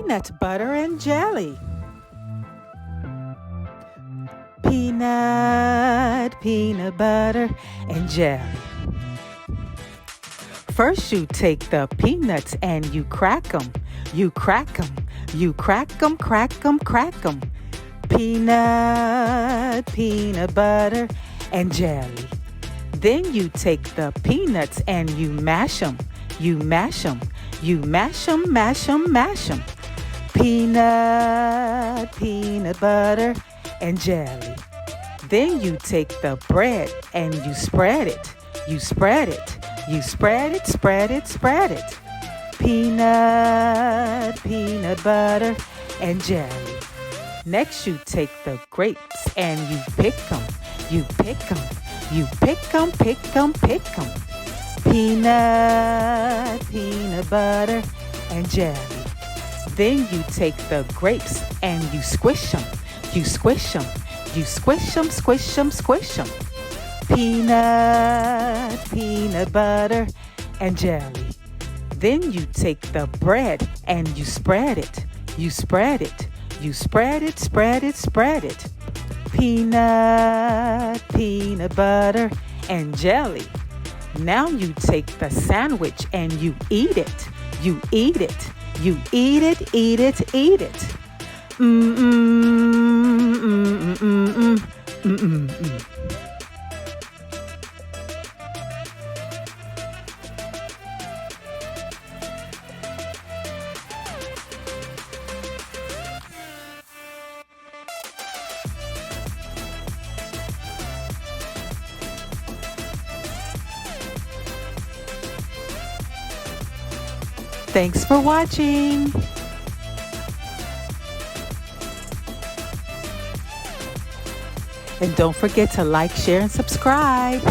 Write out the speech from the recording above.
peanut butter and jelly. Peanut butter, and jelly. First you take the peanuts and you crack them. You crack them. You crack them, crack them, crack them. Peanut butter, and jelly. Then you take the peanuts and you mash them. You mash them. You mash them, mash them, mash them. Peanut butter, and jelly. Then you take the bread and you spread it. You spread it. You spread it, spread it, spread it. Peanut butter, and jelly. Next you take the grapes and you pick them. You pick them. You pick them, pick them, pick them. Peanut butter, and jelly. Then you take the grapes and you squish them. You squish them. You squish them, squish them, squish them. Peanut butter, and jelly. Then you take the bread and you spread it. You spread it. You spread it, spread it, spread it. Peanut butter, and jelly. Now you take the sandwich and you eat it. You eat it. You eat it, eat it, eat it. Thanks for watching. And don't forget to like, share, and subscribe.